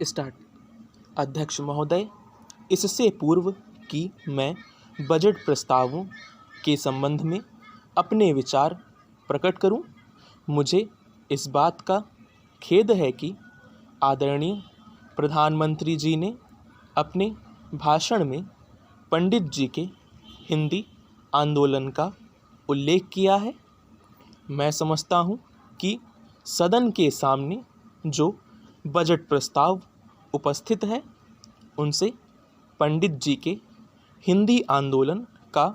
Start. अध्यक्ष महोदय, इससे पूर्व कि मैं बजट प्रस्तावों के संबंध में अपने विचार प्रकट करूं, मुझे इस बात का खेद है कि आदरणीय प्रधानमंत्री जी ने अपने भाषण में पंडित जी के हिंदी आंदोलन का उल्लेख किया है। मैं समझता हूं कि सदन के सामने जो बजट प्रस्ताव उपस्थित है उनसे पंडित जी के हिंदी आंदोलन का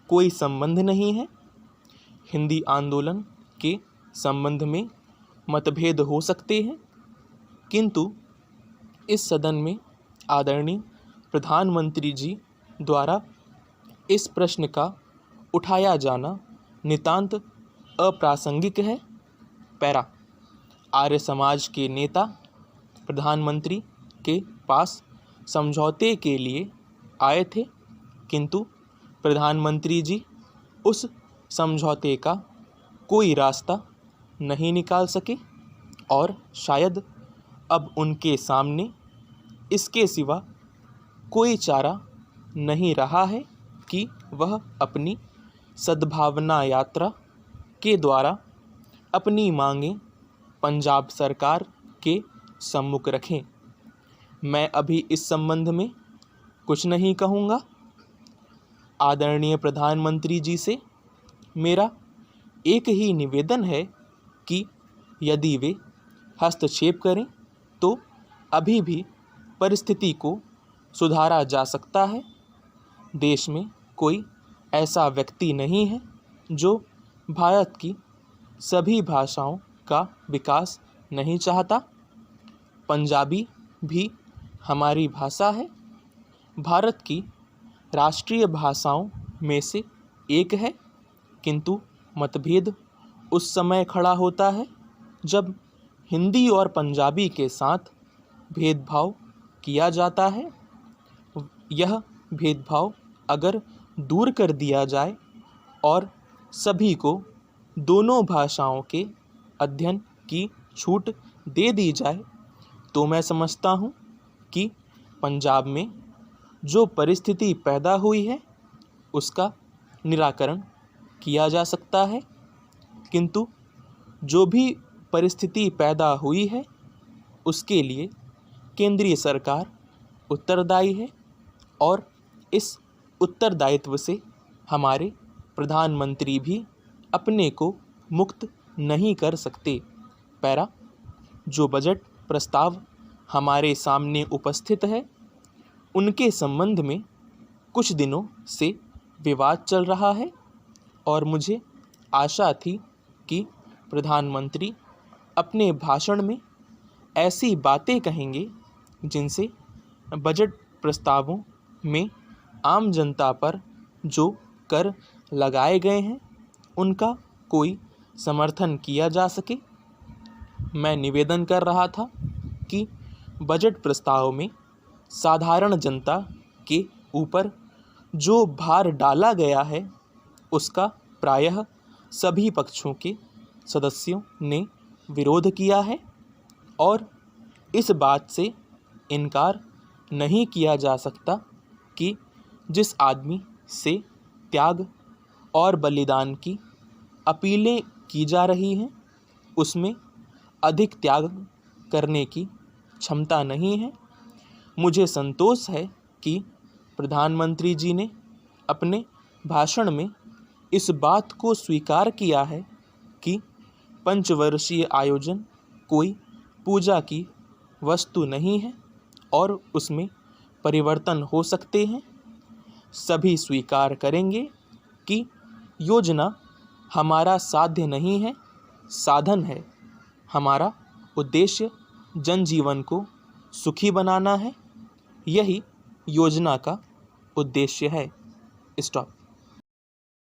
कोई संबंध नहीं है। हिंदी आंदोलन के संबंध में मतभेद हो सकते हैं, किंतु इस सदन में आदरणीय प्रधानमंत्री जी द्वारा इस प्रश्न का उठाया जाना नितांत अप्रासंगिक है। पैरा। आर्य समाज के नेता प्रधानमंत्री के पास समझौते के लिए आए थे, किंतु प्रधानमंत्री जी उस समझौते का कोई रास्ता नहीं निकाल सके और शायद अब उनके सामने इसके सिवा कोई चारा नहीं रहा है कि वह अपनी सद्भावना यात्रा के द्वारा अपनी मांगें पंजाब सरकार के सम्मुख रखें। मैं अभी इस संबंध में कुछ नहीं कहूँगा। आदरणीय प्रधानमंत्री जी से मेरा एक ही निवेदन है कि यदि वे हस्तक्षेप करें तो अभी भी परिस्थिति को सुधारा जा सकता है। देश में कोई ऐसा व्यक्ति नहीं है जो भारत की सभी भाषाओं का विकास नहीं चाहता। पंजाबी भी हमारी भाषा है, भारत की राष्ट्रीय भाषाओं में से एक है, किंतु मतभेद उस समय खड़ा होता है जब हिंदी और पंजाबी के साथ भेदभाव किया जाता है। यह भेदभाव अगर दूर कर दिया जाए और सभी को दोनों भाषाओं के अध्ययन की छूट दे दी जाए तो मैं समझता हूँ कि पंजाब में जो परिस्थिति पैदा हुई है उसका निराकरण किया जा सकता है। किंतु जो भी परिस्थिति पैदा हुई है उसके लिए केंद्रीय सरकार उत्तरदायी है और इस उत्तरदायित्व से हमारे प्रधानमंत्री भी अपने को मुक्त नहीं कर सकते। पैरा। जो बजट प्रस्ताव हमारे सामने उपस्थित है उनके संबंध में कुछ दिनों से विवाद चल रहा है और मुझे आशा थी कि प्रधानमंत्री अपने भाषण में ऐसी बातें कहेंगे जिनसे बजट प्रस्तावों में आम जनता पर जो कर लगाए गए हैं उनका कोई समर्थन किया जा सके। मैं निवेदन कर रहा था कि बजट प्रस्ताव में साधारण जनता के ऊपर जो भार डाला गया है उसका प्रायः सभी पक्षों के सदस्यों ने विरोध किया है और इस बात से इनकार नहीं किया जा सकता कि जिस आदमी से त्याग और बलिदान की अपीलें की जा रही हैं उसमें अधिक त्याग करने की क्षमता नहीं है। मुझे संतोष है कि प्रधानमंत्री जी ने अपने भाषण में इस बात को स्वीकार किया है कि पंचवर्षीय आयोजन कोई पूजा की वस्तु नहीं है और उसमें परिवर्तन हो सकते हैं। सभी स्वीकार करेंगे कि योजना हमारा साध्य नहीं है, साधन है। हमारा उद्देश्य जनजीवन को सुखी बनाना है, यही योजना का उद्देश्य है। स्टॉप।